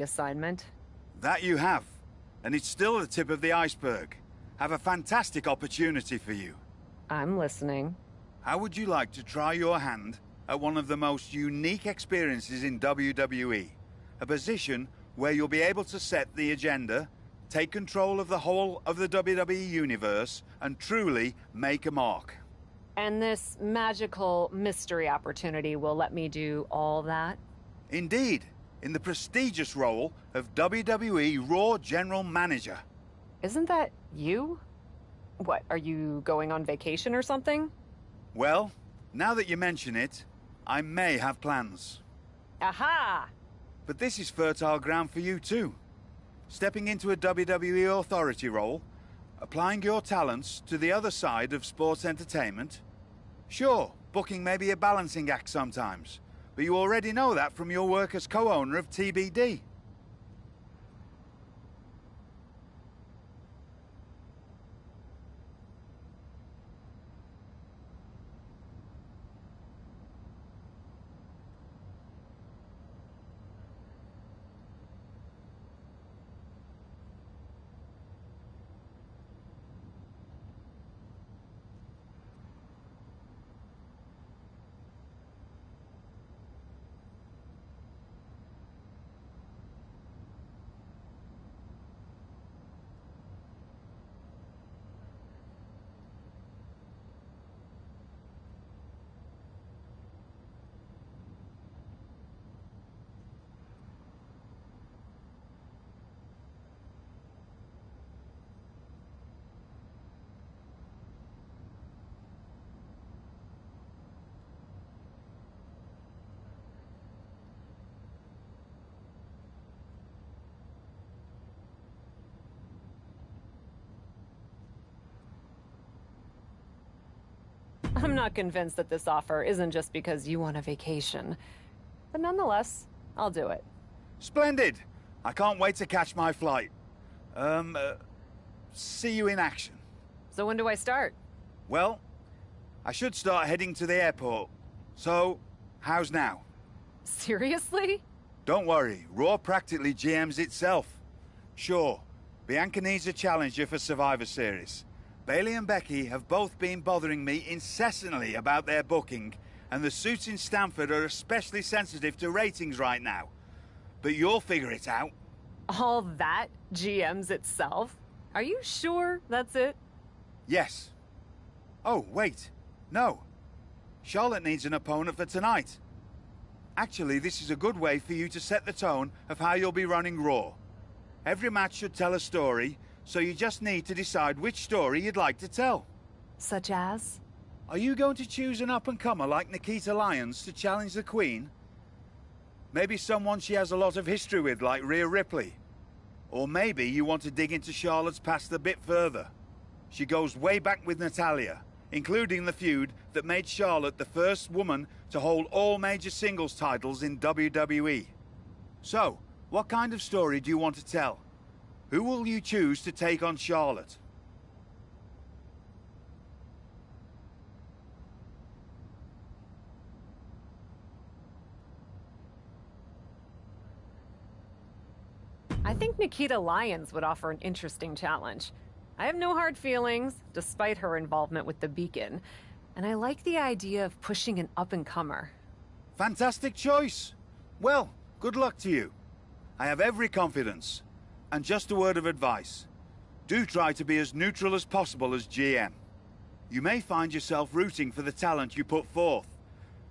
assignment. That you have. And it's still the tip of the iceberg. Have a fantastic opportunity for you. I'm listening. How would you like to try your hand at one of the most unique experiences in WWE? A position where you'll be able to set the agenda, take control of the whole of the WWE universe, and truly make a mark. And this magical mystery opportunity will let me do all that? Indeed, in the prestigious role of WWE Raw General Manager. Isn't that you? What, are you going on vacation or something? Well, now that you mention it, I may have plans. Aha! But this is fertile ground for you too. Stepping into a WWE authority role, applying your talents to the other side of sports entertainment. Sure, booking may be a balancing act sometimes, but you already know that from your work as co-owner of TBD. I'm not convinced that this offer isn't just because you want a vacation. But nonetheless, I'll do it. Splendid! I can't wait to catch my flight. See you in action. So when do I start? Well, I should start heading to the airport. So, how's now? Seriously? Don't worry, Raw practically GMs itself. Sure, Bianca needs a challenger for Survivor Series. Bayley and Becky have both been bothering me incessantly about their booking, and the suits in Stamford are especially sensitive to ratings right now. But you'll figure it out. All that GMs itself? Are you sure that's it? Yes. Oh, wait. No. Charlotte needs an opponent for tonight. Actually, this is a good way for you to set the tone of how you'll be running Raw. Every match should tell a story, so you just need to decide which story you'd like to tell. Such as? Are you going to choose an up-and-comer like Nikita Lyons to challenge the Queen? Maybe someone she has a lot of history with like Rhea Ripley. Or maybe you want to dig into Charlotte's past a bit further. She goes way back with Natalya, including the feud that made Charlotte the first woman to hold all major singles titles in WWE. So, what kind of story do you want to tell? Who will you choose to take on Charlotte? I think Nikita Lyons would offer an interesting challenge. I have no hard feelings, despite her involvement with the Beacon, and I like the idea of pushing an up-and-comer. Fantastic choice! Well, good luck to you. I have every confidence. And just a word of advice. Do try to be as neutral as possible as GM. You may find yourself rooting for the talent you put forth.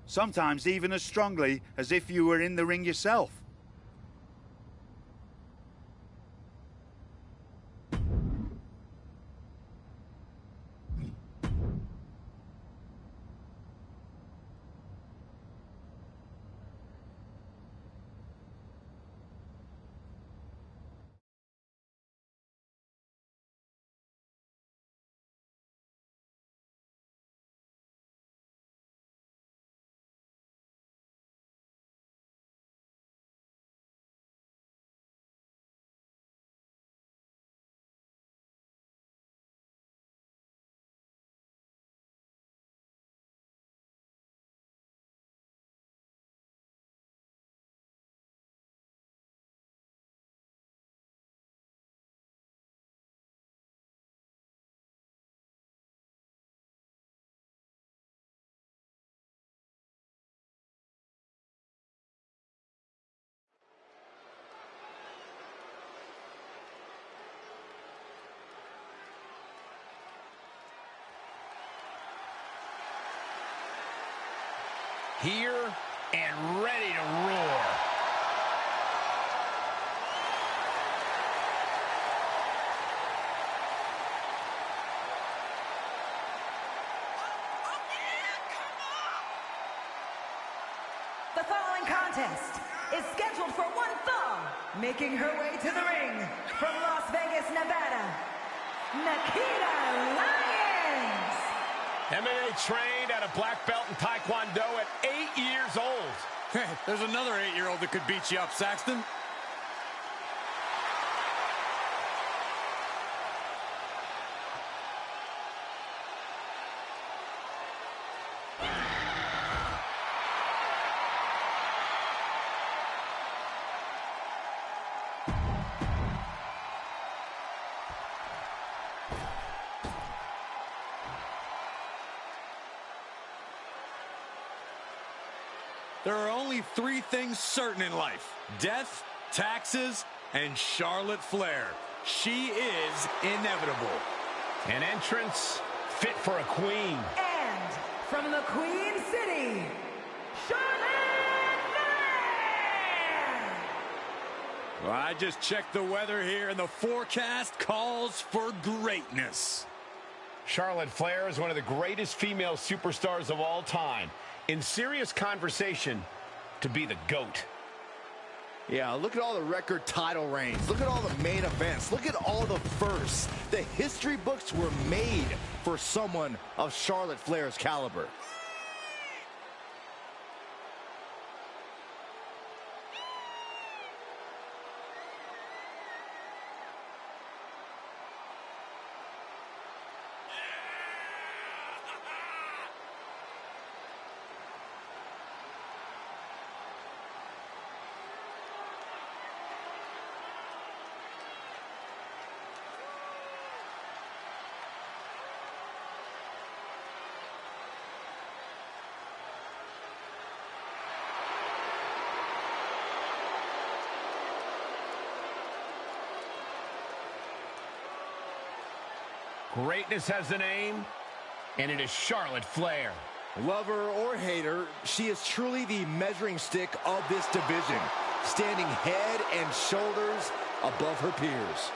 Sometimes even as strongly as if you were in the ring yourself. here and ready to roar. The following contest is scheduled for one fall, making her way to the ring from Las Vegas, Nevada, Nikita Lyons. MMA trained at a black belt in Taekwondo at 8 years old. Hey, there's another 8-year-old that could beat you up, Saxton. There are only 3 things certain in life: death, taxes, and Charlotte Flair. She is inevitable. An entrance fit for a queen. And from the Queen City, Charlotte Flair! Well, I just checked the weather here, and the forecast calls for greatness. Charlotte Flair is one of the greatest female superstars of all time. In serious conversation to be the GOAT. Yeah, look at all the record title reigns. Look at all the main events. Look at all the firsts. The history books were made for someone of Charlotte Flair's caliber. Greatness has a name, and it is Charlotte Flair. Lover or hater, she is truly the measuring stick of this division, standing head and shoulders above her peers.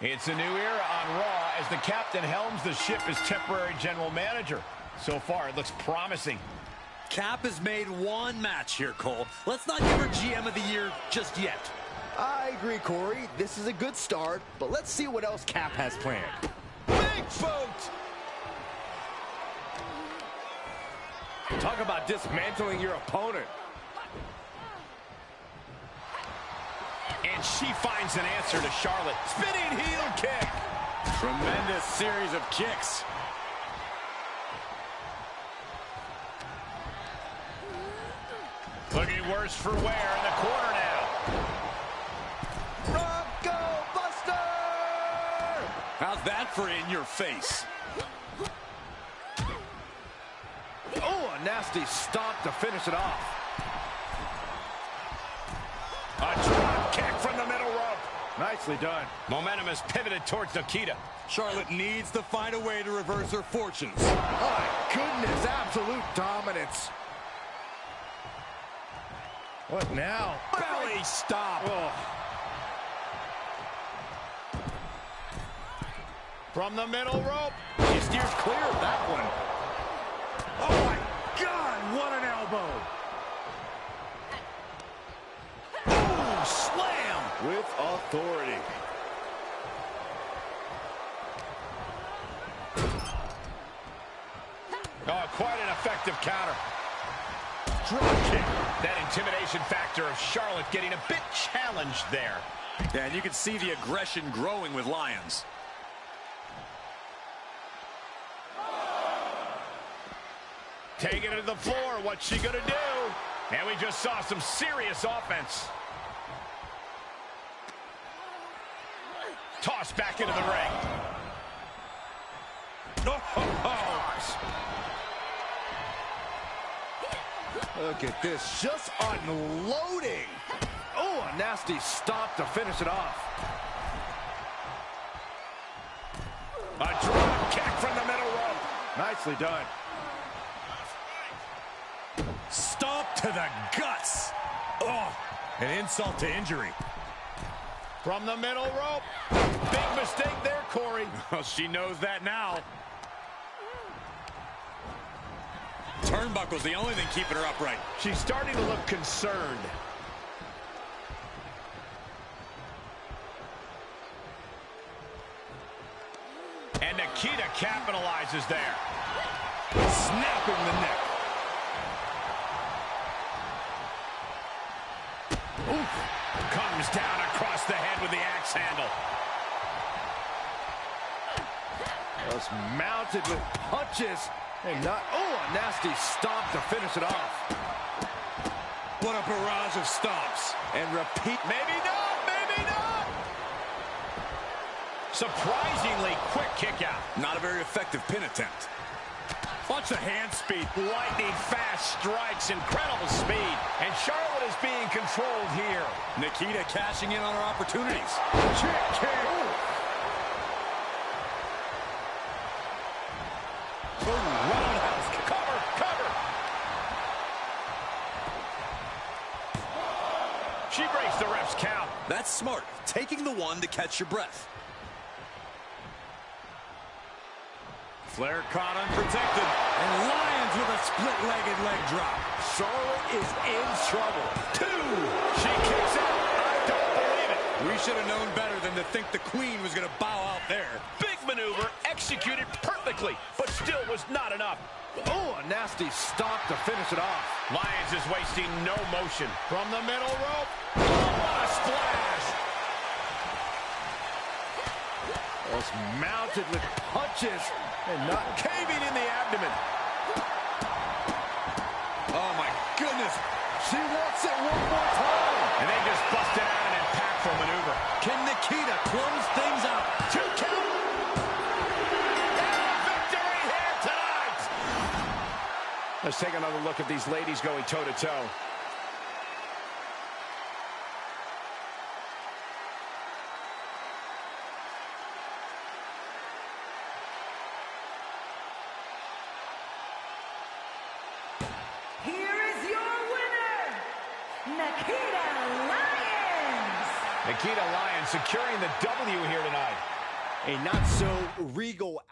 It's a new era on Raw as the captain helms the ship as temporary general manager. So far, it looks promising. Cap has made one match here, Cole. Let's not give her GM of the Year just yet. I agree, Corey. This is a good start, but let's see what else Cap has planned. Bigfoot! Talk about dismantling your opponent. And she finds an answer to Charlotte. Spinning heel kick. Tremendous series of kicks. Looking worse for wear in the corner now. Bronco Buster! How's that for in your face? Oh, a nasty stomp to finish it off. A drop kick from the middle rope. Nicely done. Momentum is pivoted towards Nikita. Charlotte needs to find a way to reverse her fortunes. My goodness, absolute dominance. What now? Belly stop. Oh. From the middle rope. She steers clear of that one. Oh my God, what an elbow. Ooh, slam. With authority. Oh, quite an effective counter. Drop kick. That intimidation factor of Charlotte getting a bit challenged there. Yeah, and you can see the aggression growing with Lyons. Taking it to the floor. What's she gonna do? And we just saw some serious offense. Tossed back into the ring. Look at this, just unloading. Oh, a nasty stop to finish it off. A drop kick from the middle rope. Nicely done. Stomp to the guts. Oh, an insult to injury. From the middle rope. Big mistake there, Corey. Well, she knows that now. Turnbuckle's the only thing keeping her upright. She's starting to look concerned. And Nikita capitalizes there. Snapping the neck. Oof. Comes down across the head with the axe handle. Was mounted with punches. And not, oh, a nasty stomp to finish it off. What a barrage of stomps. And repeat. Maybe not, maybe not. Surprisingly quick kick out. Not a very effective pin attempt. Watch the hand speed. Lightning fast strikes, incredible speed. And Charlotte is being controlled here. Nikita cashing in on her opportunities. Kick. Roundhouse. Cover. She breaks the ref's count. That's smart. Taking the one to catch your breath. Flair caught unprotected. And Lyons with a split-legged leg drop. Charlotte is in trouble. 2. She kicks out. I don't believe it. We should have known better than to think the Queen was going to bow out there. Big maneuver, executed perfectly, but still was not enough. Oh, a nasty stomp to finish it off. Lyons is wasting no motion. From the middle rope. Oh, what a splash. Was mounted with punches and not Caving in the abdomen. Oh, my goodness. She wants it one more time. And they just busted out an impactful maneuver. Can Nikita close things out? 2 count. And a victory here tonight. Let's take another look at these ladies going toe-to-toe. Here is your winner, Nikita Lyons. Nikita Lyons securing the W here tonight. A not so regal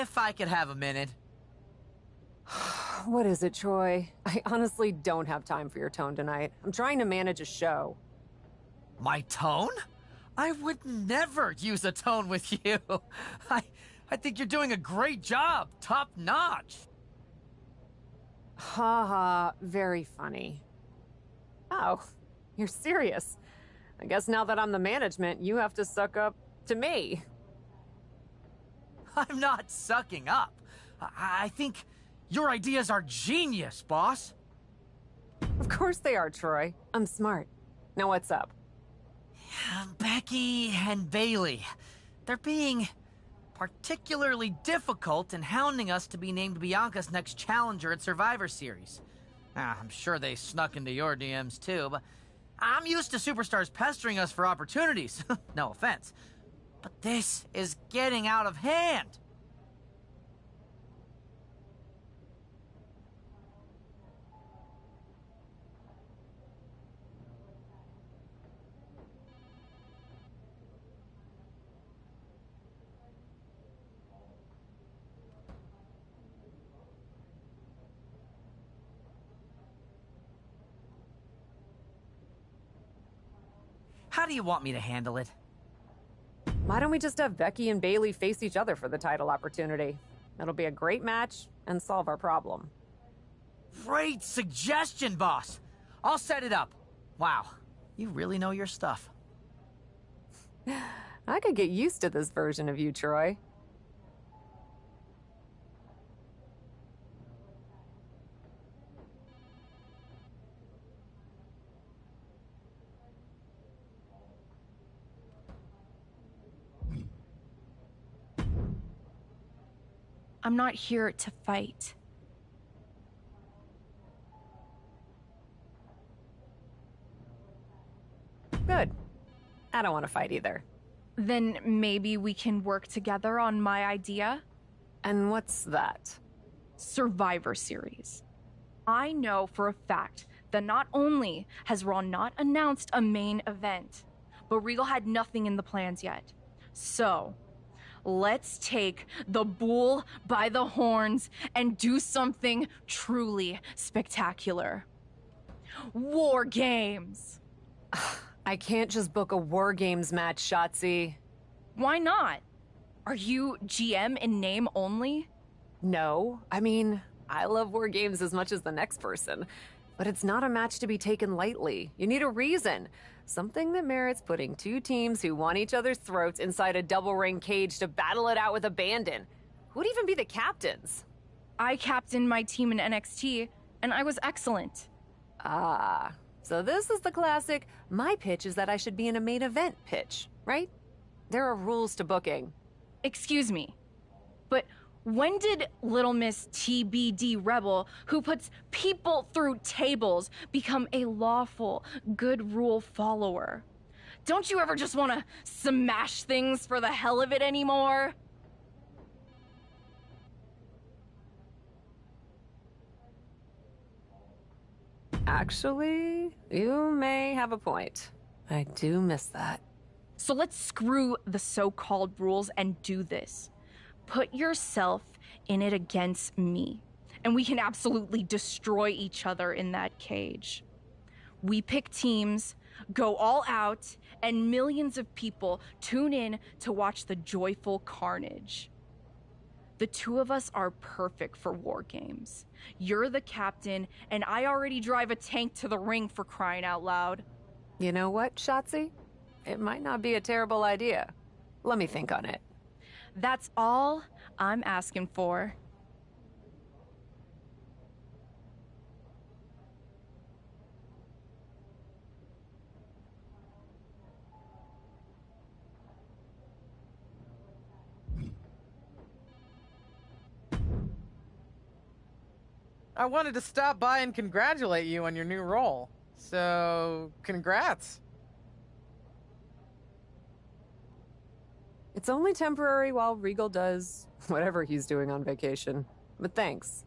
If I could have a minute. What is it, Troy? I honestly don't have time for your tone tonight. I'm trying to manage a show. My tone? I would never use a tone with you. I think you're doing a great job. Top notch. Ha ha, very funny. Oh, you're serious. I guess now that I'm the management, you have to suck up to me. I'm not sucking up. I think your ideas are genius, boss. Of course they are, Troy. I'm smart. Now what's up? Becky and Bailey. They're being particularly difficult in hounding us to be named Bianca's next challenger at Survivor Series. I'm sure they snuck into your DMs too, but I'm used to superstars pestering us for opportunities. No offense. But this is getting out of hand. How do you want me to handle it? Why don't we just have Becky and Bailey face each other for the title opportunity? It'll be a great match and solve our problem. Great suggestion, boss. I'll set it up. Wow, you really know your stuff. I could get used to this version of you, Troy. I'm not here to fight. Good. I don't want to fight either. Then maybe we can work together on my idea? And what's that? Survivor Series. I know for a fact that not only has Raw not announced a main event, but Regal had nothing in the plans yet. So, let's take the bull by the horns and do something truly spectacular. War Games! I can't just book a War Games match, Shotzi. Why not? Are you GM in name only? No. I mean, I love War Games as much as the next person. But it's not a match to be taken lightly. You need a reason. Something that merits putting two teams who want each other's throats inside a double ring cage to battle it out with abandon. Who'd even be the captains? I captained my team in NXT, and I was excellent. Ah, so this is the classic, my pitch is that I should be in a main event pitch, right? There are rules to booking. Excuse me, but when did Little Miss TBD Rebel, who puts people through tables, become a lawful, good rule follower? Don't you ever just want to smash things for the hell of it anymore? Actually, you may have a point. I do miss that. So let's screw the so-called rules and do this. Put yourself in it against me, and we can absolutely destroy each other in that cage. We pick teams, go all out, and millions of people tune in to watch the joyful carnage. The two of us are perfect for War Games. You're the captain, and I already drive a tank to the ring, for crying out loud. You know what, Shotzi? It might not be a terrible idea. Let me think on it. That's all I'm asking for. I wanted to stop by and congratulate you on your new role. So, congrats. It's only temporary while Regal does whatever he's doing on vacation. But thanks.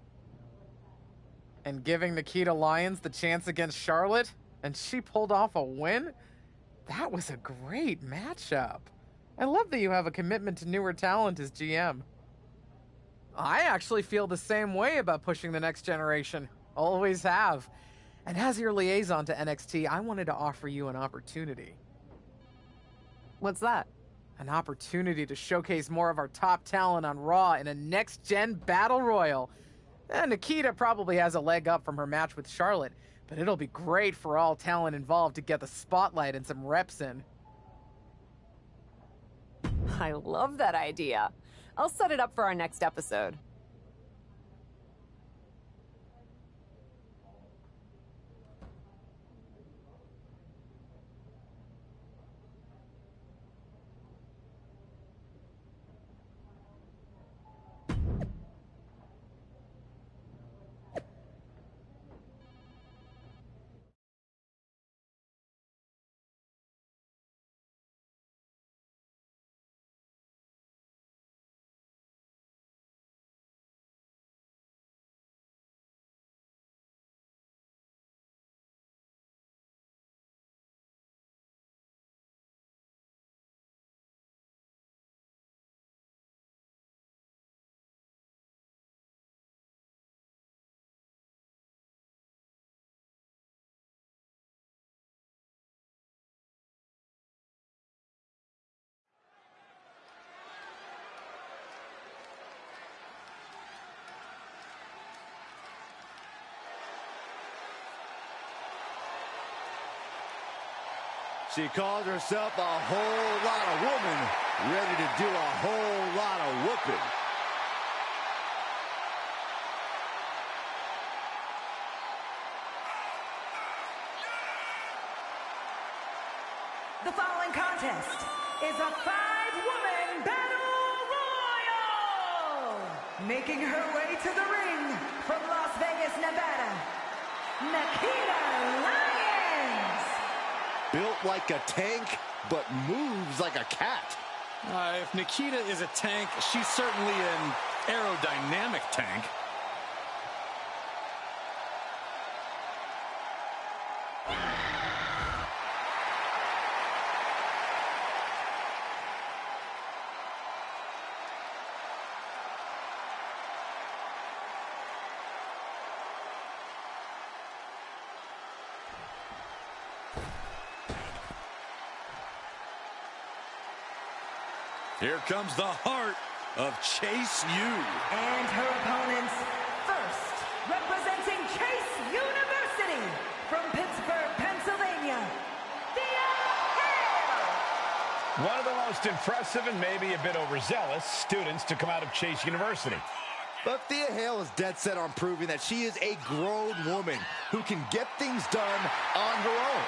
And giving Nikita Lyons the chance against Charlotte, and she pulled off a win? That was a great matchup. I love that you have a commitment to newer talent as GM. I actually feel the same way about pushing the next generation. Always have. And as your liaison to NXT, I wanted to offer you an opportunity. What's that? An opportunity to showcase more of our top talent on Raw in a next-gen battle royal. And Nikita probably has a leg up from her match with Charlotte, but it'll be great for all talent involved to get the spotlight and some reps in. I love that idea. I'll set it up for our next episode. She calls herself a whole lot of woman, ready to do a whole lot of whooping. The following contest is a 5-woman battle royal. Making her way to the ring from Las Vegas, Nevada, Nikita Lyons. Built like a tank, but moves like a cat. If Nikita is a tank, she's certainly an aerodynamic tank. Here comes the heart of Chase U. And her opponents, first, representing Chase University from Pittsburgh, Pennsylvania, dione82095's. One of the most impressive and maybe a bit overzealous students to come out of Chase University. But Thea Hale is dead set on proving that she is a grown woman who can get things done on her own.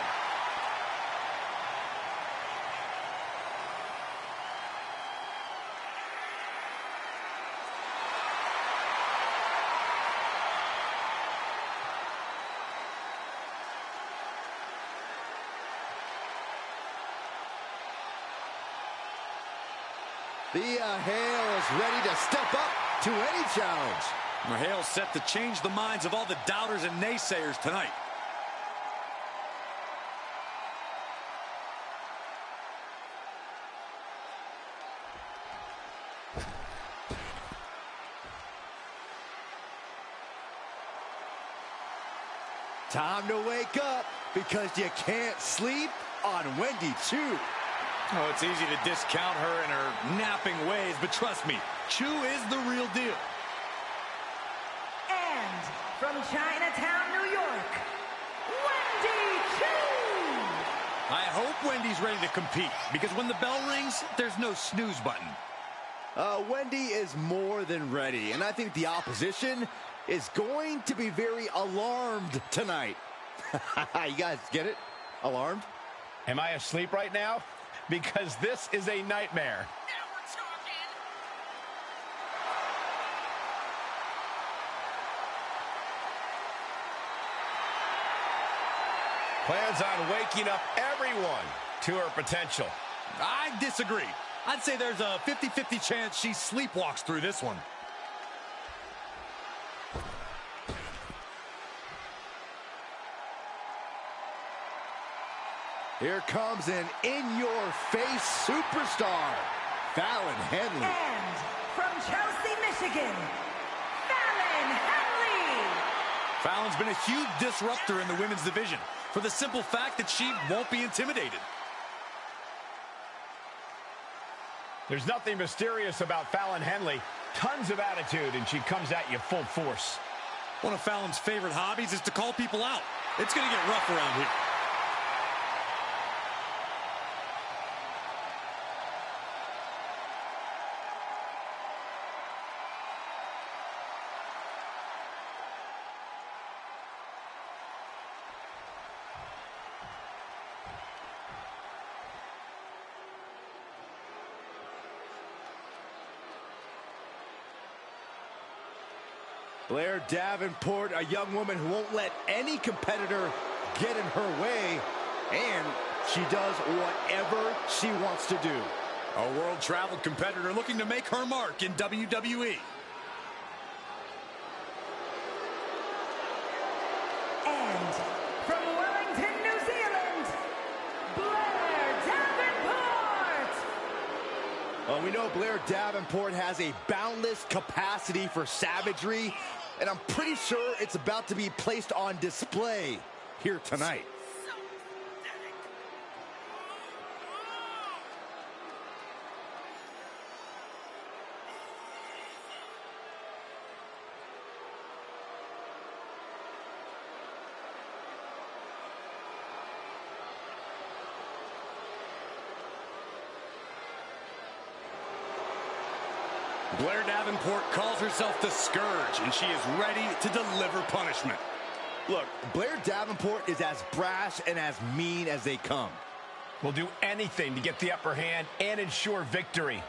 Thea Hale is ready to step up to any challenge. Hale's set to change the minds of all the doubters and naysayers tonight. Time to wake up because you can't sleep on Wendy Chu. Oh, it's easy to discount her and her napping ways, but trust me, Chu is the real deal. And from Chinatown, New York, Wendy Chu. I hope Wendy's ready to compete, because when the bell rings, there's no snooze button. Wendy is more than ready, and I think the opposition is going to be very alarmed tonight. You guys get it? Alarmed? Am I asleep right now? Because this is a nightmare. Now we're talking. Plans on waking up everyone to her potential. I disagree. I'd say there's a 50-50 chance she sleepwalks through this one. Here comes an in-your-face superstar, Fallon Henley. And from Chelsea, Michigan, Fallon Henley. Fallon's been a huge disruptor in the women's division for the simple fact that she won't be intimidated. There's nothing mysterious about Fallon Henley. Tons of attitude, and she comes at you full force. One of Fallon's favorite hobbies is to call people out. It's going to get rough around here. Blair Davenport, a young woman who won't let any competitor get in her way, and she does whatever she wants to do. A world-traveled competitor looking to make her mark in WWE. And from Wellington, New Zealand, Blair Davenport. Well, we know Blair Davenport has a boundless capacity for savagery, and I'm pretty sure it's about to be placed on display here tonight. Blair Davenport calls herself the Scourge, and she is ready to deliver punishment. Look, Blair Davenport is as brash and as mean as they come. Will do anything to get the upper hand and ensure victory.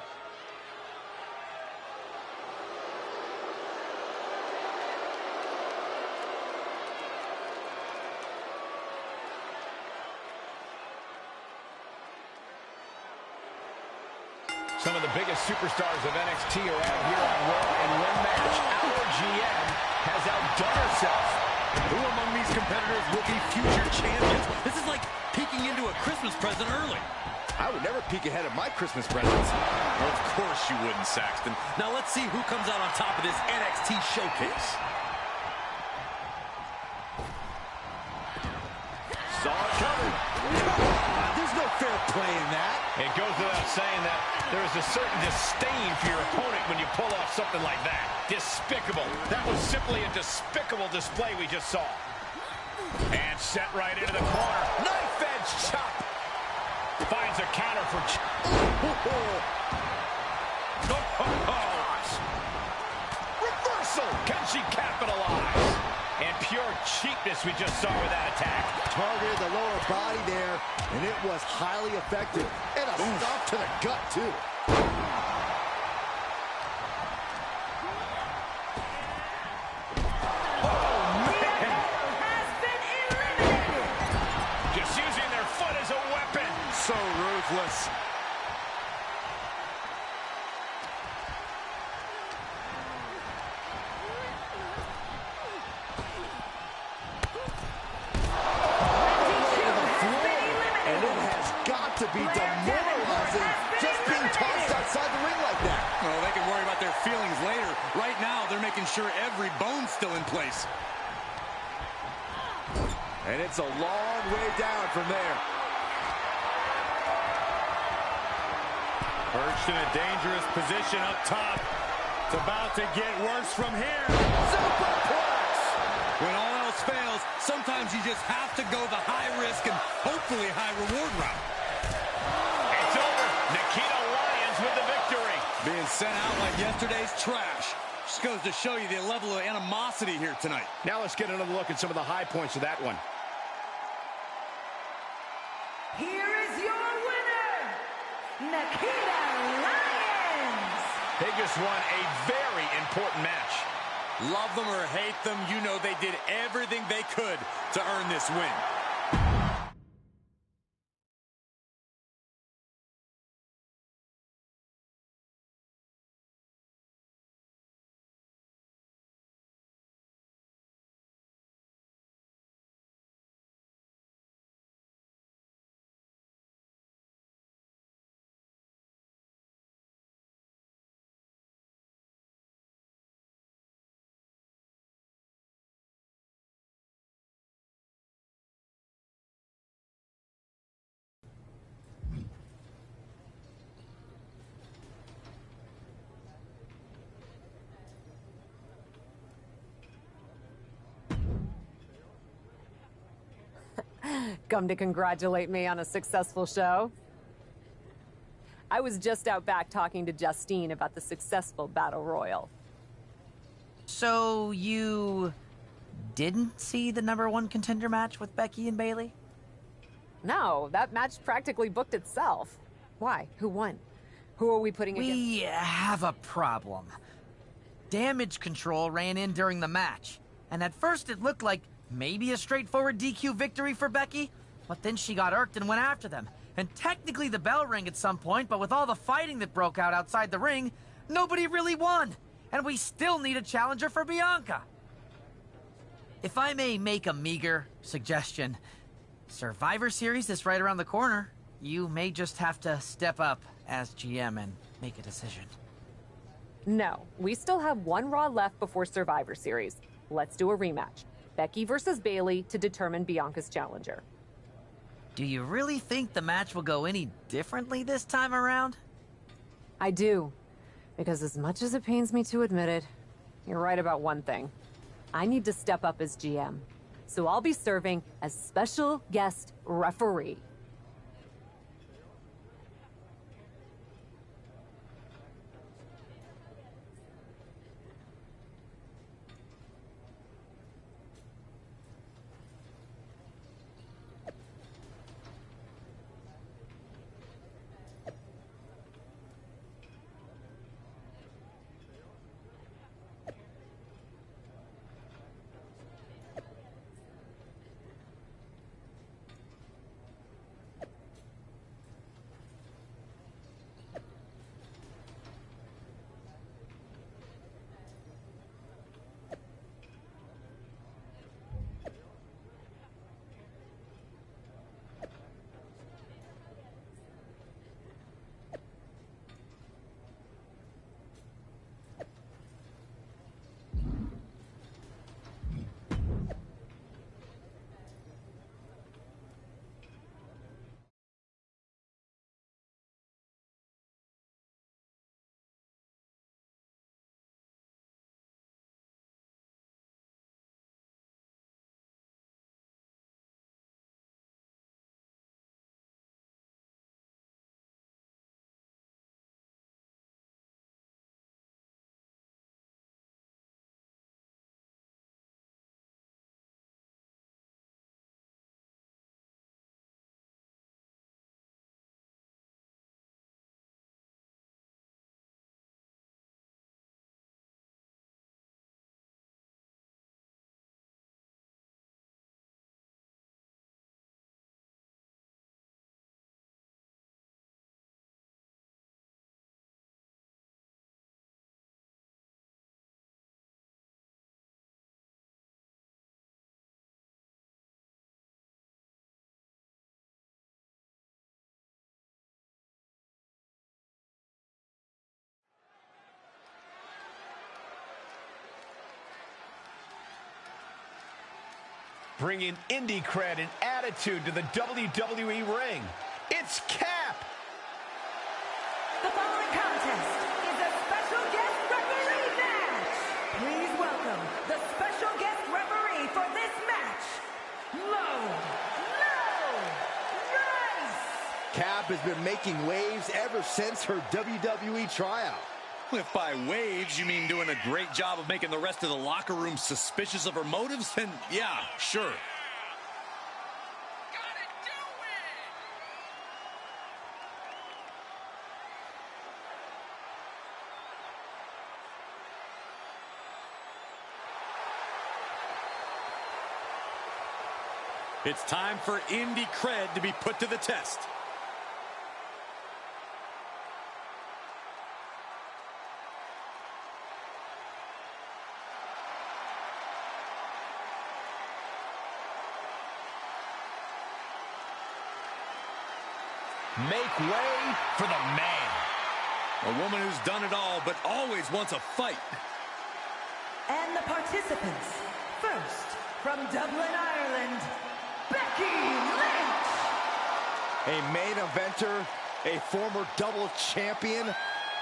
Some of the biggest superstars of NXT are out here on Raw, and one match, our GM has outdone herself. Who among these competitors will be future champions? This is like peeking into a Christmas present early. I would never peek ahead of my Christmas presents. Of course you wouldn't, Saxton. Now let's see who comes out on top of this NXT showcase. Saw it coming. There's no fair play in that. It goes without saying that there is a certain disdain for your opponent when you pull off something like that. Despicable. That was simply a despicable display we just saw. And set right into the corner. Knife edge chop. Finds a counter for... Reversal. Can she capitalize? And pure cheapness we just saw with that attack. Targeted the lower body there, and it was highly effective. And a stop to the gut, too. Oh, man. Has been eliminated. Just using their foot as a weapon. So ruthless. To be demoralizing just being tossed outside the ring like that. Oh, they can worry about their feelings later. Right now, they're making sure every bone's still in place. And it's a long way down from there. Perched in a dangerous position up top. It's about to get worse from here. Superplex! When all else fails, sometimes you just have to go the high risk and hopefully high reward route. It's over. Nikita Lyons with the victory. Being sent out like yesterday's trash. Just goes to show you the level of animosity here tonight. Now let's get another look at some of the high points of that one. Here is your winner, Nikita Lyons. They just won a very important match. Love them or hate them, you know they did everything they could to earn this win. Come to congratulate me on a successful show? I was just out back talking to Justine about the successful Battle Royal. So you didn't see the #1 contender match with Becky and Bayley? No, that match practically booked itself. Why? Who won? Who are we putting against? We have a problem. Damage Control ran in during the match, and at first it looked like maybe a straightforward DQ victory for Becky, but then she got irked and went after them. And technically the bell rang at some point, but with all the fighting that broke out outside the ring, nobody really won. And we still need a challenger for Bianca. If I may make a meager suggestion, Survivor Series is right around the corner. You may just have to step up as GM and make a decision. No, we still have one Raw left before Survivor Series. Let's do a rematch. Becky versus Bayley to determine Bianca's challenger. Do you really think the match will go any differently this time around? I do. Because as much as it pains me to admit it, you're right about one thing. I need to step up as GM. So I'll be serving as special guest referee. Bringing indie cred and attitude to the WWE ring. It's Cap. The following contest is a special guest referee match. Please welcome the special guest referee for this match, Lola. Cap has been making waves ever since her WWE tryout. If by waves you mean doing a great job of making the rest of the locker room suspicious of her motives, then yeah, sure. It's time for indie cred to be put to the test. Make way for the man. A woman who's done it all, but always wants a fight. And the participants, first, from Dublin, Ireland, Becky Lynch. A main eventer, a former double champion,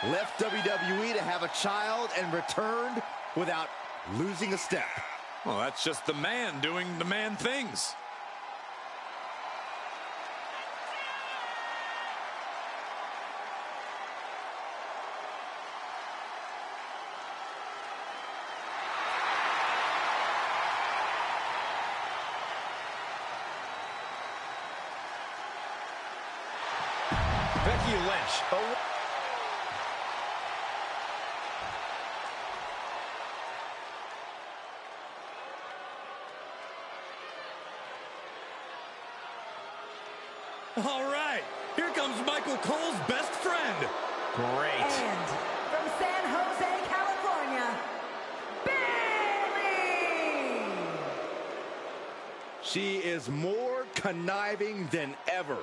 left WWE to have a child and returned without losing a step. Well, that's just the man doing the man things. Becky Lynch. Oh. All right, here comes Michael Cole's best friend. Great. And from San Jose, California, Bayley! She is more conniving than ever.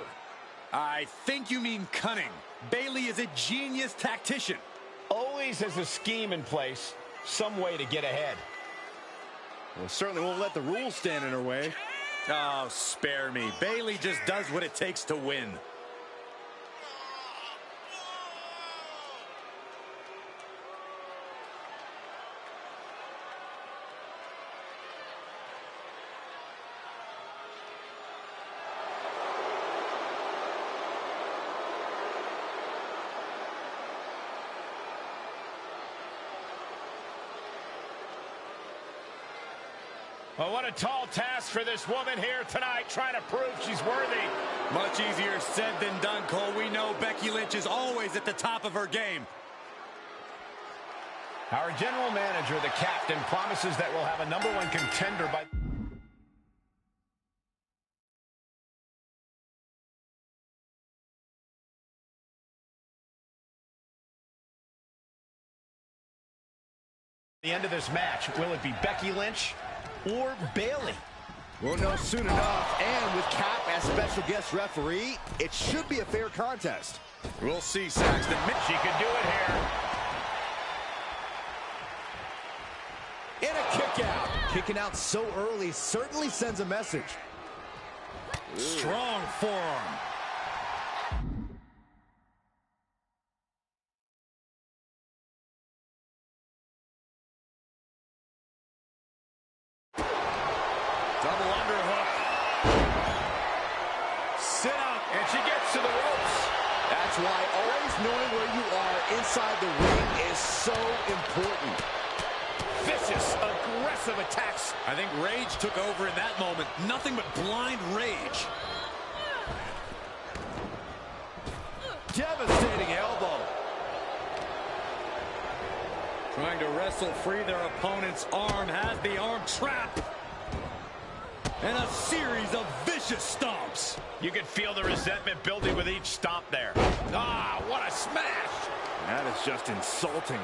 I think you mean cunning. Bayley is a genius tactician. Always has a scheme in place, some way to get ahead. Well, certainly won't let the rules stand in her way. Oh, spare me. Bayley just does what it takes to win. Well, what a tall task for this woman here tonight, trying to prove she's worthy. Much easier said than done, Cole. We know Becky Lynch is always at the top of her game. Our general manager, the captain, promises that we'll have a #1 contender by... the end of this match. Will it be Becky Lynch or Bayley? We'll know soon enough, and with Cap as special guest referee, it should be a fair contest. We'll see, Saxton. She could do it here. And a kick out. Kicking out so early certainly sends a message. Strong forearm. Double underhook. Sit up. And she gets to the ropes. That's why always knowing where you are inside the ring is so important. Vicious, aggressive attacks. I think rage took over in that moment. Nothing but blind rage. Devastating elbow. Trying to wrestle free their opponent's arm, has the arm trapped. And a series of vicious stomps. You can feel the resentment building with each stomp there. Ah, what a smash. That is just insulting.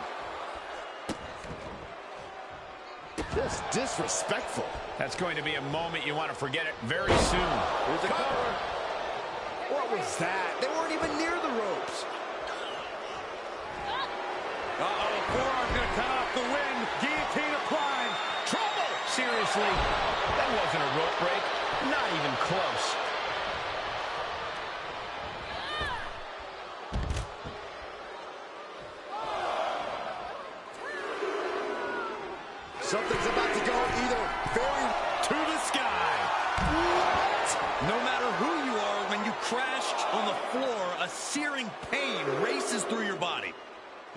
Just disrespectful. That's going to be a moment you want to forget it very soon. Here's the cover. What was that? They weren't even near the ropes. Uh-oh, forearm's gonna cut off the win. Guillotine applied. Trouble! Seriously, that wasn't a rope break. Not even close. Something's about to go either very To the sky. What? No matter who you are, when you crash on the floor, a searing pain races through your body.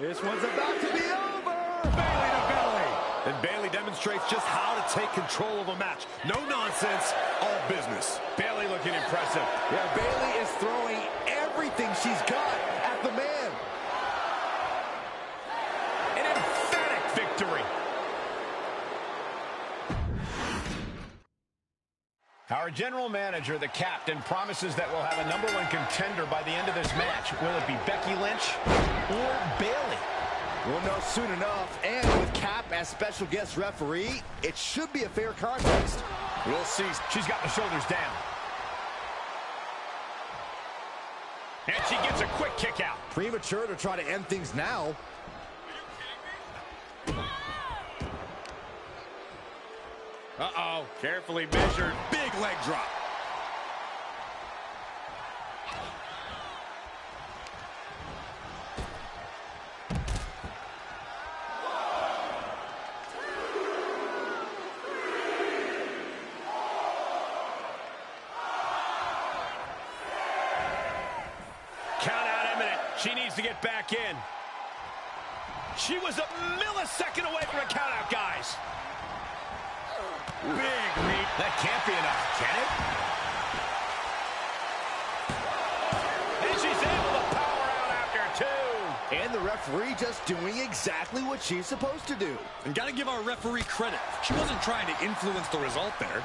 This one's about to be over. Bayley to belly. And Bayley demonstrates just how to take control of a match. No nonsense, all business. Bayley looking impressive. Yeah, Bayley is throwing everything she's got at the man. An emphatic victory. Our general manager, the captain, promises that we'll have a #1 contender by the end of this match. Will it be Becky Lynch or Bayley? We'll know soon enough, and with Cap as special guest referee, it should be a fair contest. We'll see. She's got the shoulders down. And she gets a quick kick out. Premature to try to end things now. Uh-oh, carefully measured. Big leg drop. Count out imminent. She needs to get back in. She was a millisecond away from a count out, guys. Big knee. That can't be enough, can it? And she's able to referee just doing exactly what she's supposed to do. And gotta give our referee credit. She wasn't trying to influence the result there.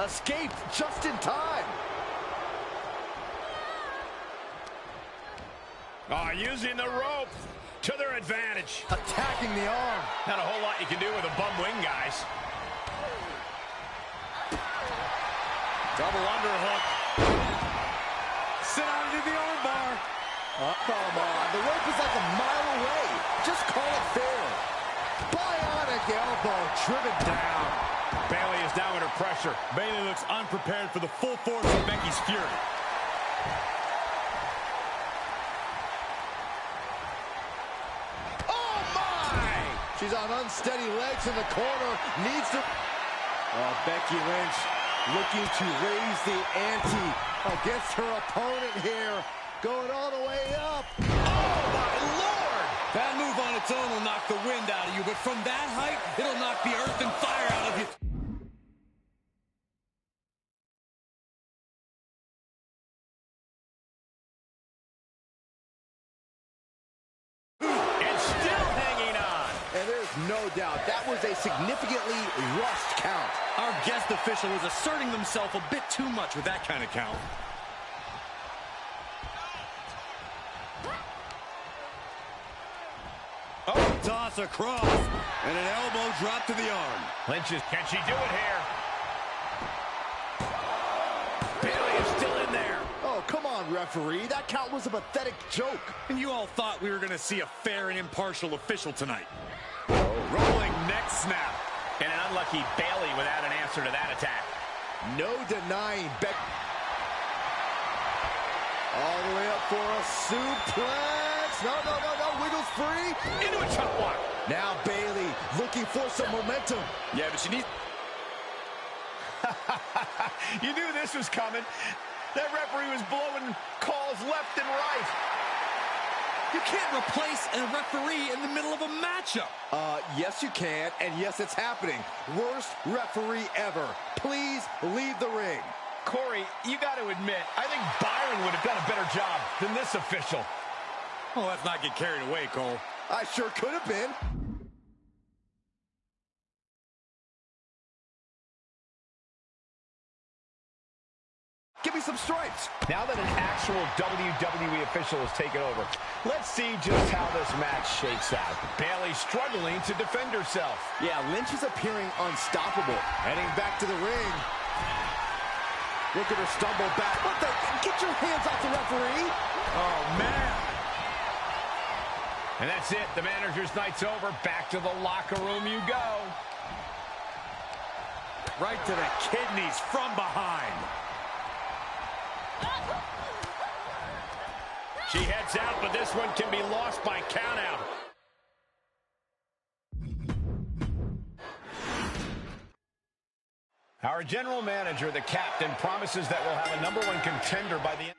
Escaped just in time. Oh, using the rope to their advantage. Attacking the arm. Not a whole lot you can do with a bum wing, guys. Double underhook. Sit on into the arm bar. Oh, come on. The rope is like a mile away. Just call it fair. Bionic elbow driven down. Bayley is now under pressure. Bayley looks unprepared for the full force of Becky's fury. Oh, my! She's on unsteady legs in the corner. Needs to... Oh, Becky Lynch looking to raise the ante against her opponent here. Going all the way up. Oh, my Lord! That move on its own will knock the wind out of you, but from that height, it'll knock the earth and fire out of you. And still hanging on. And there's no doubt that was a significantly rushed count. Our guest official was asserting themselves a bit too much with that kind of count. Oh, toss across. And an elbow drop to the arm. Lynch is, can she do it here? Bayley is still in there. Oh, come on, referee. That count was a pathetic joke. And you all thought we were going to see a fair and impartial official tonight. Rolling neck snap. And an unlucky Bayley without an answer to that attack. No denying Beck. All the way up for a suplex. No. Wiggles free. Into a chop block. Now Bayley looking for some momentum. Yeah, but she needs... You knew this was coming. That referee was blowing calls left and right. You can't replace a referee in the middle of a matchup. Yes you can, and yes it's happening. Worst referee ever. Please leave the ring. Corey, you got to admit, I think Byron would have done a better job than this official. Oh, let's not get carried away, Cole. I sure could have been. Give me some stripes. Now that an actual WWE official has taken over, let's see just how this match shakes out. Bayley struggling to defend herself. Yeah, Lynch is appearing unstoppable. Heading back to the ring. Look at her stumble back. What the? Get your hands off the referee. Oh, man. And that's it. The manager's night's over. Back to the locker room you go. Right to the kidneys from behind. She heads out, but this one can be lost by countout. Our general manager, the captain, promises that we'll have a #1 contender by the end.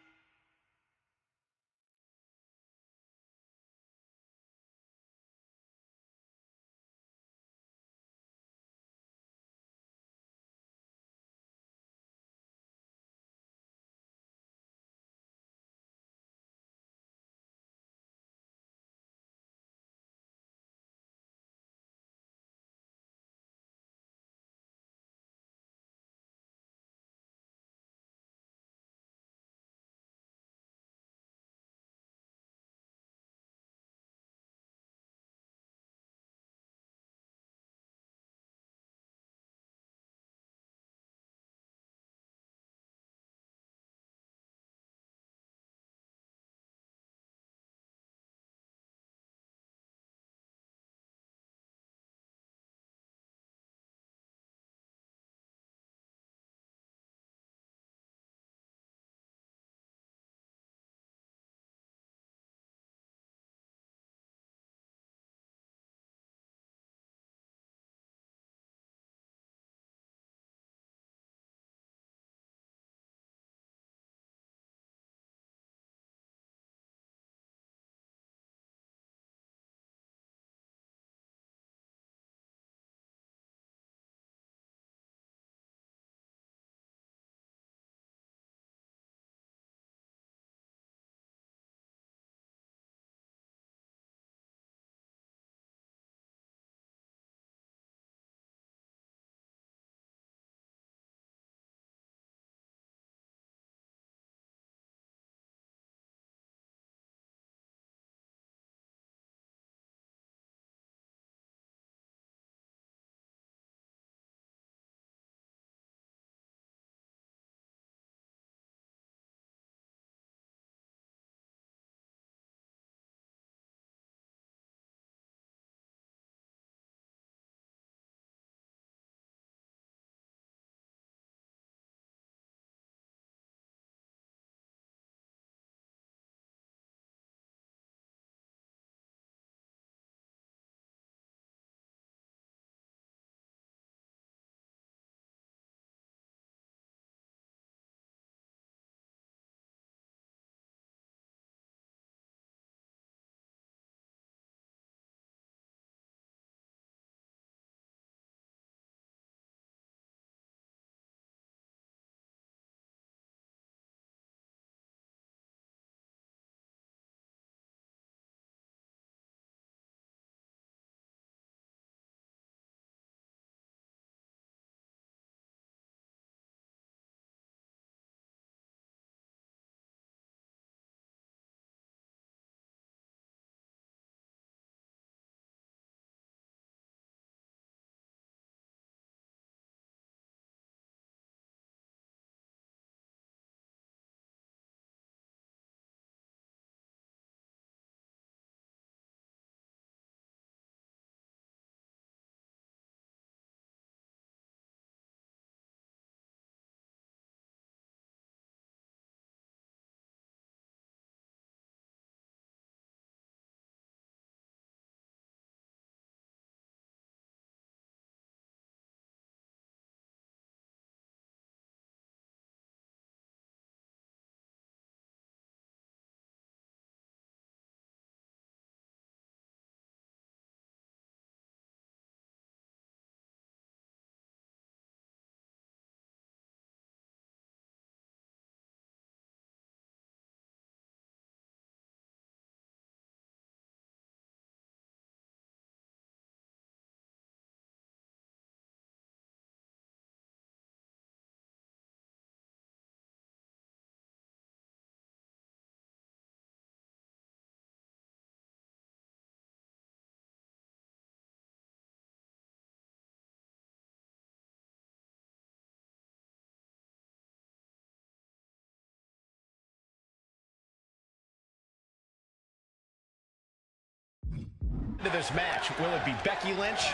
To this match, will it be Becky Lynch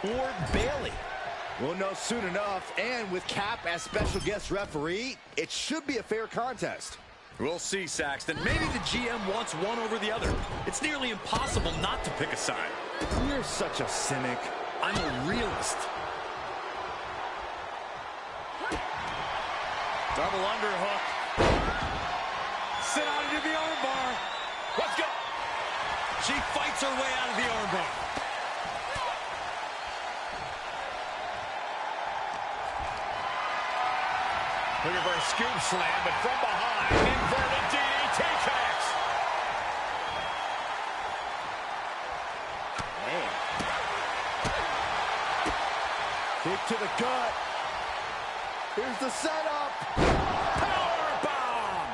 or Bayley? We'll know soon enough, and with Cap as special guest referee, it should be a fair contest. We'll see, Saxton. Maybe the GM wants one over the other. It's nearly impossible not to pick a side. You're such a cynic. I'm a realist. Double underhook. Sit out into the armbar. Let's go. She fights her way out of the armbar. Looking for a scoop slam, but from behind, inverted DDT connects. Man. Kick to the gut. Here's the setup. Powerbomb.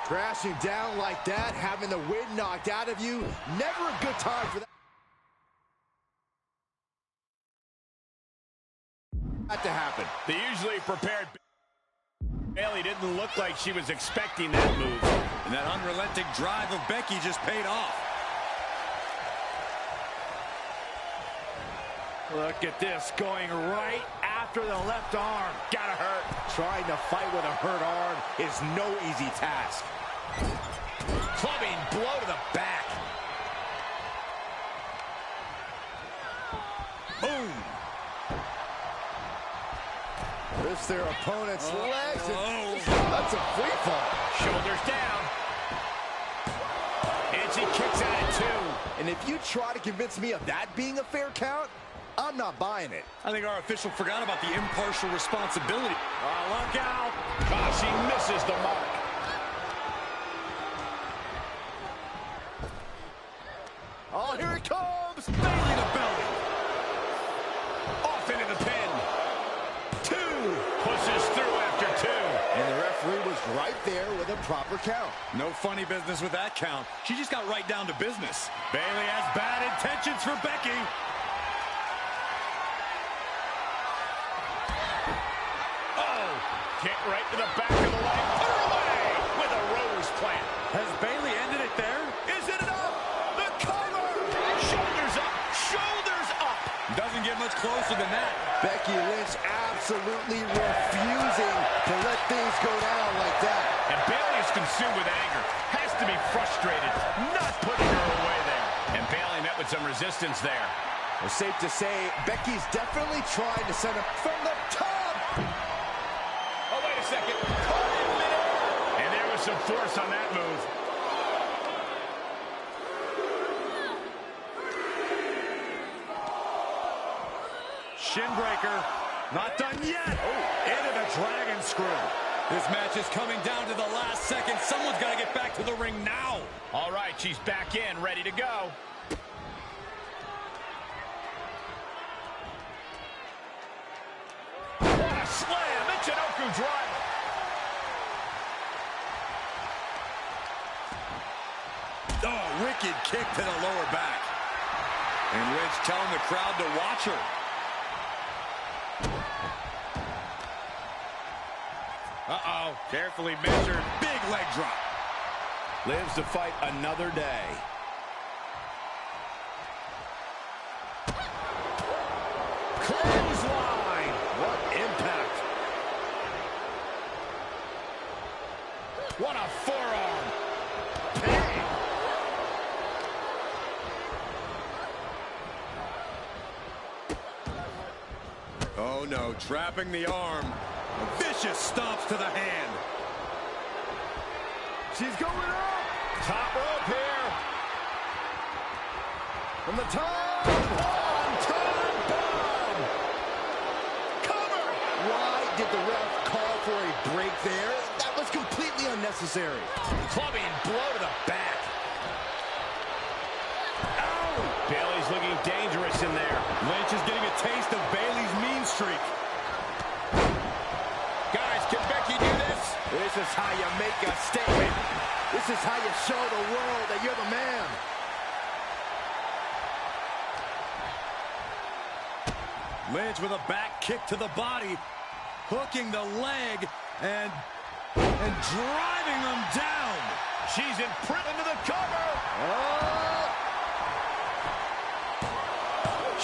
Crashing down like that, having the wind knocked out of you. Never a good time for that to happen. The usually prepared Bayley didn't look like she was expecting that move. And that unrelenting drive of Becky just paid off. Look at this, going right after the left arm. Gotta hurt. Trying to fight with a hurt arm is no easy task. Clubbing blow to the back. Boom. Lifts their opponent's legs. That's a free fall. Shoulders down. And she kicks out at 2. And if you try to convince me of that being a fair count, I'm not buying it. I think our official forgot about the impartial responsibility. Oh, look out. Oh, she misses the mark. Oh, here it comes. Bayley to belly. Off into the pin. 2. Pushes through after 2. And the referee was right there with a proper count. No funny business with that count. She just got right down to business. Bayley has bad intentions for Becky. Kick right to the back of the leg. Put her away with a rose plant. Has Bayley ended it there? Is it enough? The cover. Shoulders up. Shoulders up. Doesn't get much closer than that. Becky Lynch absolutely refusing to let things go down like that. And Bayley is consumed with anger. Has to be frustrated. Not putting her away there. And Bayley met with some resistance there. It's safe to say Becky's definitely trying to send him from the top. Oh, wait a second. Caught in midair. And there was some force on that move. Shinbreaker. Not done yet. Oh, into the dragon screw. This match is coming down to the last second. Someone's got to get back to the ring now. All right, she's back in, ready to go. What a slam. Michinoku driver. Oh, wicked kick to the lower back. And Lynch telling the crowd to watch her. Uh-oh, carefully measured. Big leg drop. Lives to fight another day. Clothesline. What impact. What a forearm. Bang. Oh, no, trapping the arm. Vicious stomps to the hand. She's going up. Top rope here. From the top. One-time bomb. Cover. Why did the ref call for a break there? That was completely unnecessary. Clubbing blow to the back. Ow. Bayley's looking dangerous in there. Lynch is getting a taste of Bayley's mean streak. Guys, can Becky do this? This is how you make a statement. This is how you show the world that you're the man. Lynch with a back kick to the body, hooking the leg and driving him down. She's in print into the cover. Oh.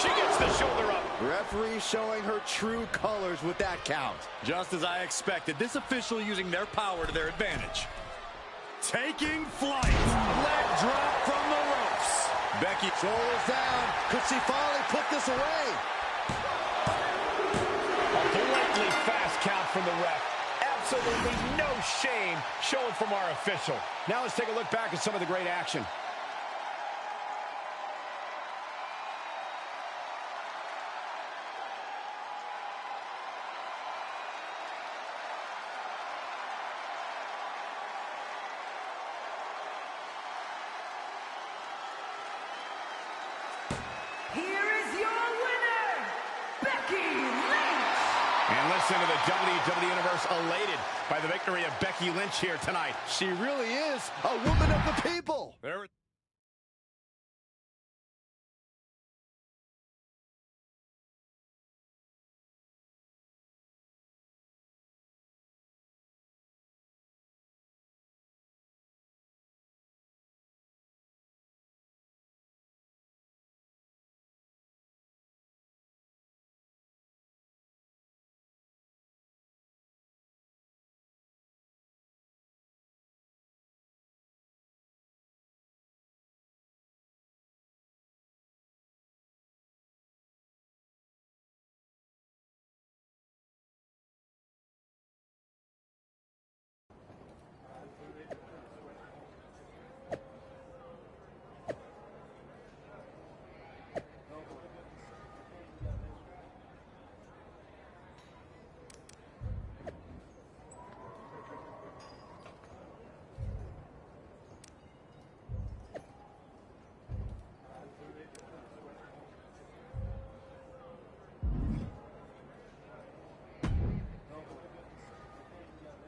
She gets the shoulder up. Referee showing her true colors with that count. Just as I expected, this official using their power to their advantage. Taking flight. Leg drop from the ropes. Becky Shoulders down. Could she finally put this away? A blatantly fast count from the ref. Absolutely no shame shown from our official. Now let's take a look back at some of the great action. And listen to the WWE Universe elated by the victory of Becky Lynch here tonight. She really is a woman of the people.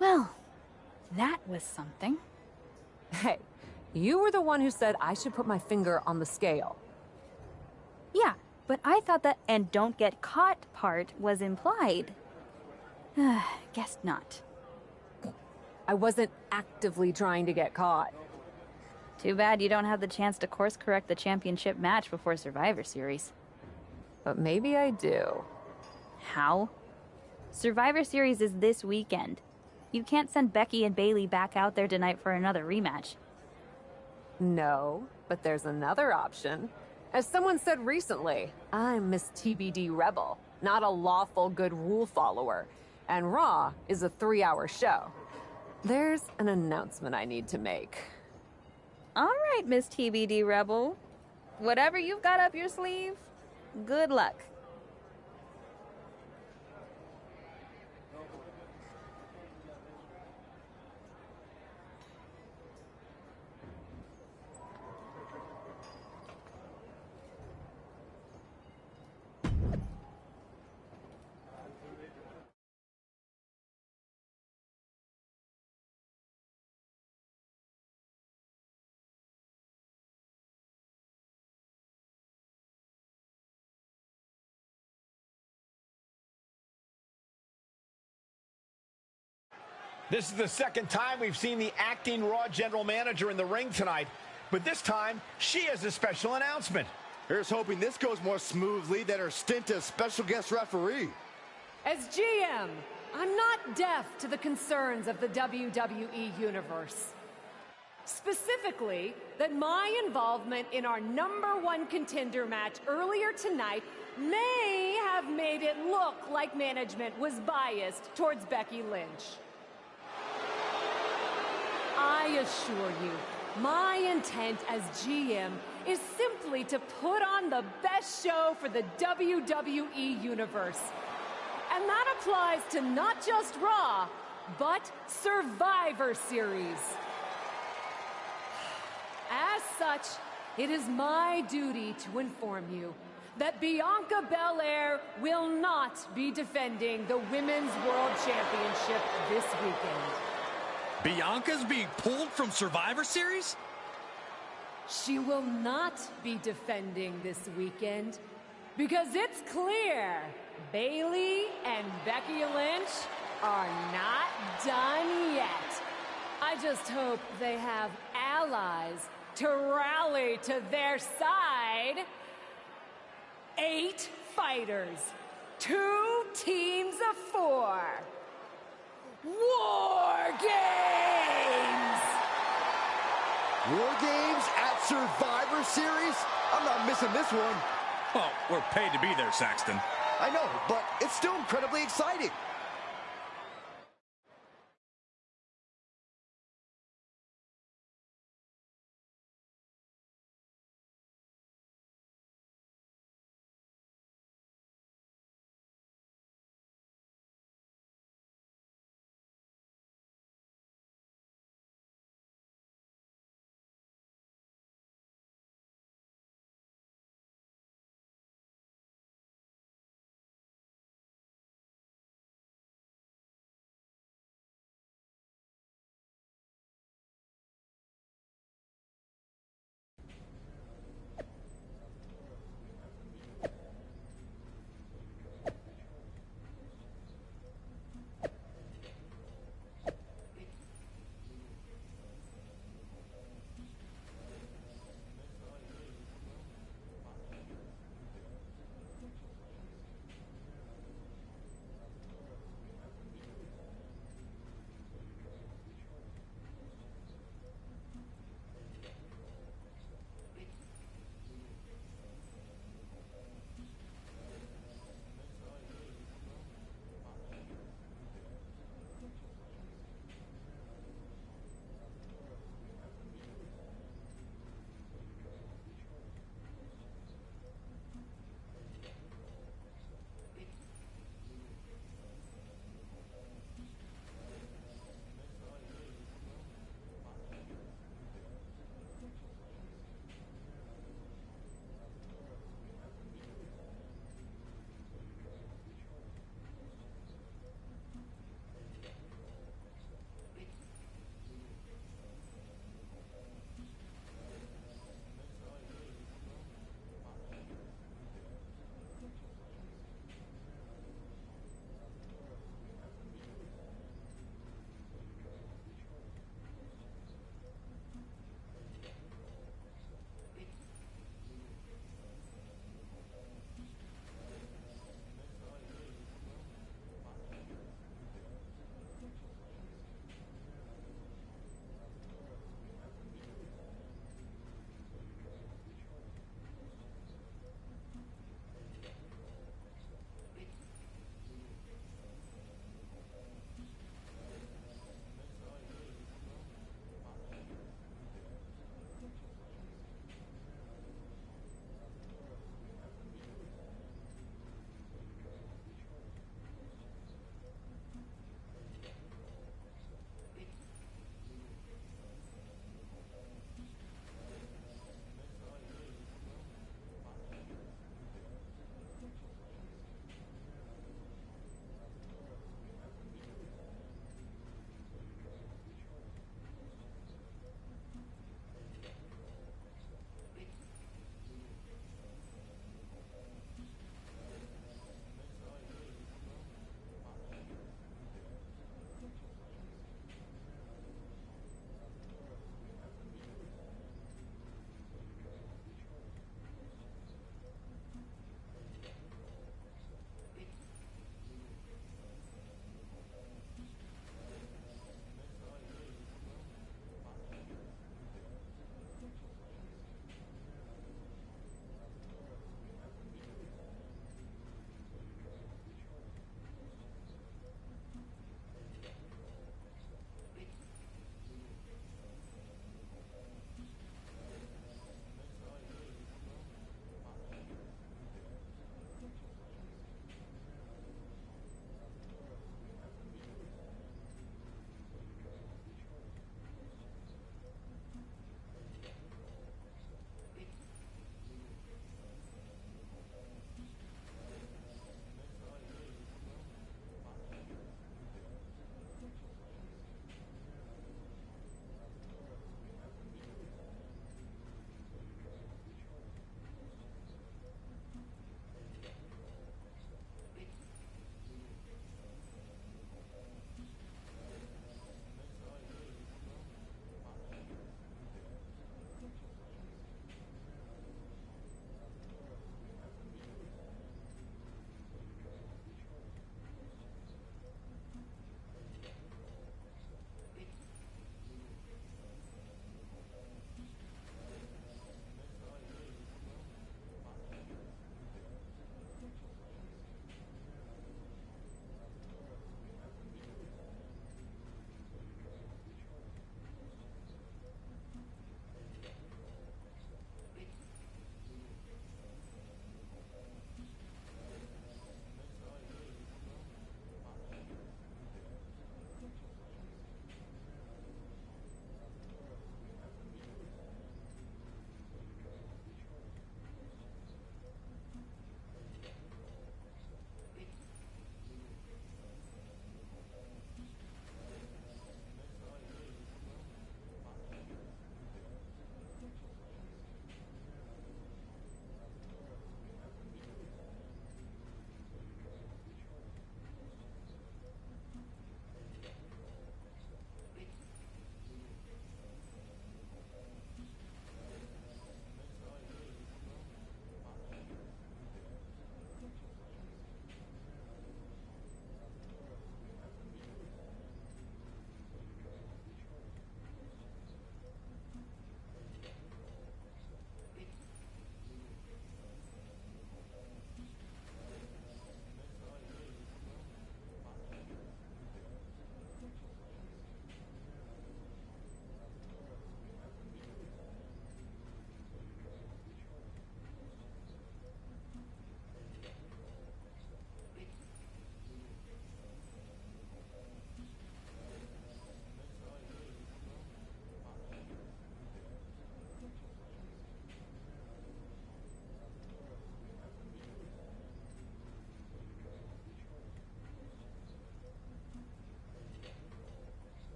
Well, that was something. Hey, you were the one who said I should put my finger on the scale. Yeah, but I thought that "and don't get caught" part was implied. Guess not. I wasn't actively trying to get caught. Too bad you don't have the chance to course correct the championship match before Survivor Series. But maybe I do. How? Survivor Series is this weekend. You can't send Becky and Bayley back out there tonight for another rematch. No, but there's another option. As someone said recently, I'm Miss TBD Rebel, not a lawful good rule follower. And Raw is a 3-hour show. There's an announcement I need to make. All right, Miss TBD Rebel. Whatever you've got up your sleeve, good luck. This is the second time we've seen the acting Raw general manager in the ring tonight, but this time she has a special announcement. Here's hoping this goes more smoothly than her stint as special guest referee. As GM, I'm not deaf to the concerns of the WWE Universe. Specifically, that my involvement in our #1 contender match earlier tonight may have made it look like management was biased towards Becky Lynch. I assure you, my intent as GM is simply to put on the best show for the WWE Universe. And that applies to not just Raw, but Survivor Series. As such, it is my duty to inform you that Bianca Belair will not be defending the Women's World Championship this weekend. Bianca's being pulled from Survivor Series? She will not be defending this weekend because it's clear Bayley and Becky Lynch are not done yet. I just hope they have allies to rally to their side. 8 fighters, 2 teams of 4. War Games! War Games at Survivor Series? I'm not missing this one. Well, we're paid to be there, Saxton. I know, but it's still incredibly exciting.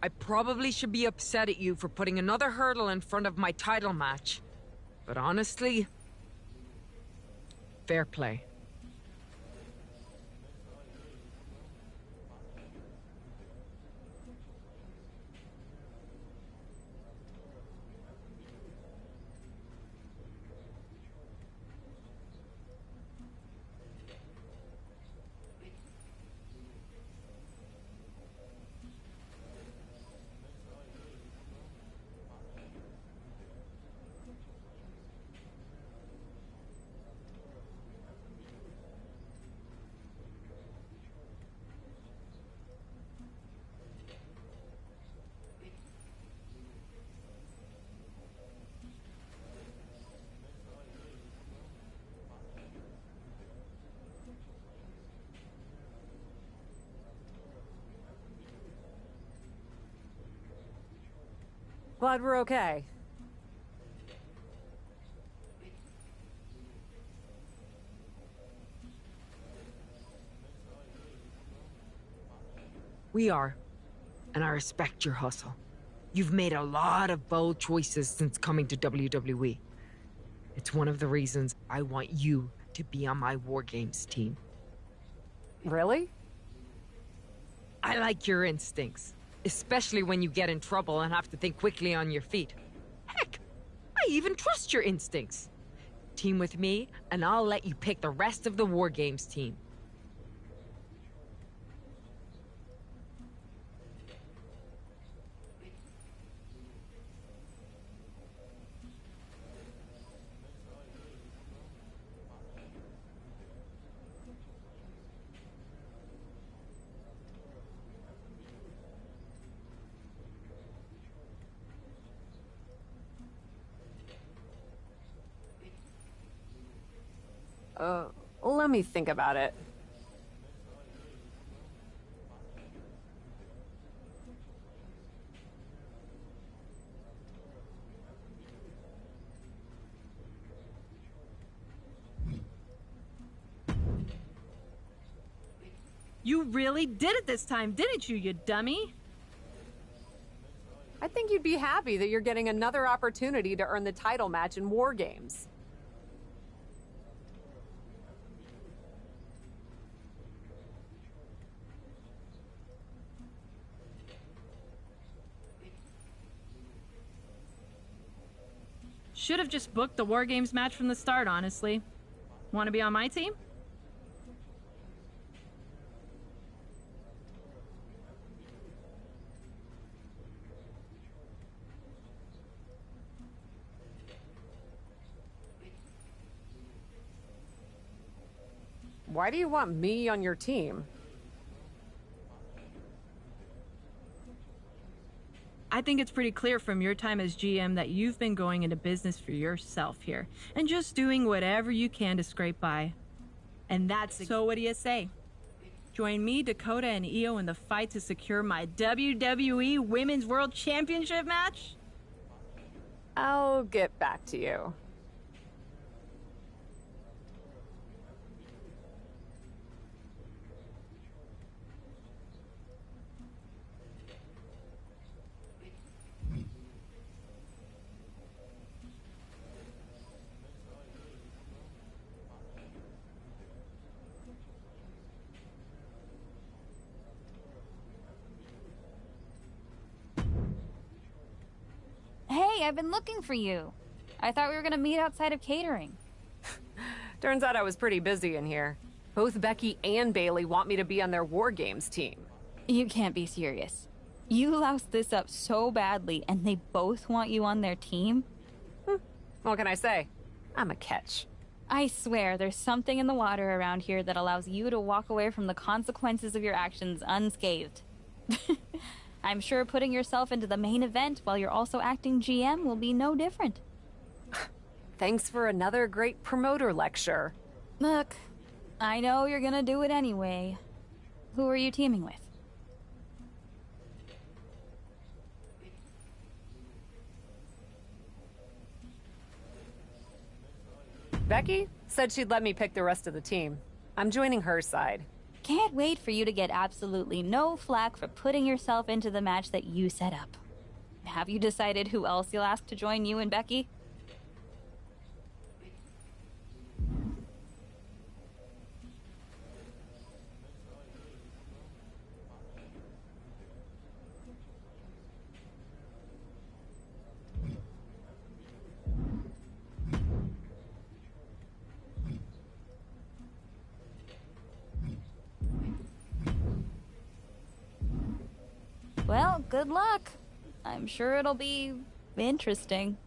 I probably should be upset at you for putting another hurdle in front of my title match. But honestly, fair play. Glad we're okay. We are, and I respect your hustle. You've made a lot of bold choices since coming to WWE. It's one of the reasons I want you to be on my War Games team. Really? I like your instincts, especially when you get in trouble and have to think quickly on your feet. Heck, I even trust your instincts. Team with me, and I'll let you pick the rest of the War Games team. Let me think about it. You really did it this time, didn't you, you dummy? I think you'd be happy that you're getting another opportunity to earn the title match in War Games. Should have just booked the War Games match from the start, honestly. Want to be on my team? Why do you want me on your team? I think it's pretty clear from your time as GM that you've been going into business for yourself here and just doing whatever you can to scrape by. And that's so what do you say? Join me, Dakota, and Io in the fight to secure my WWE Women's World Championship match? I'll get back to you. Hey, I've been looking for you. I thought we were gonna meet outside of catering. Turns out I was pretty busy in here. Both Becky and Bailey want me to be on their War Games team. You can't be serious. You loused this up so badly, and they both want you on their team? What can I say? I'm a catch. I swear, there's something in the water around here that allows you to walk away from the consequences of your actions unscathed. I'm sure putting yourself into the main event while you're also acting GM will be no different. Thanks for another great promoter lecture. Look, I know you're gonna do it anyway. Who are you teaming with? Becky said she'd let me pick the rest of the team. I'm joining her side. Can't wait for you to get absolutely no flack for putting yourself into the match that you set up. Have you decided who else you'll ask to join you and Becky? Well, good luck. I'm sure it'll be interesting.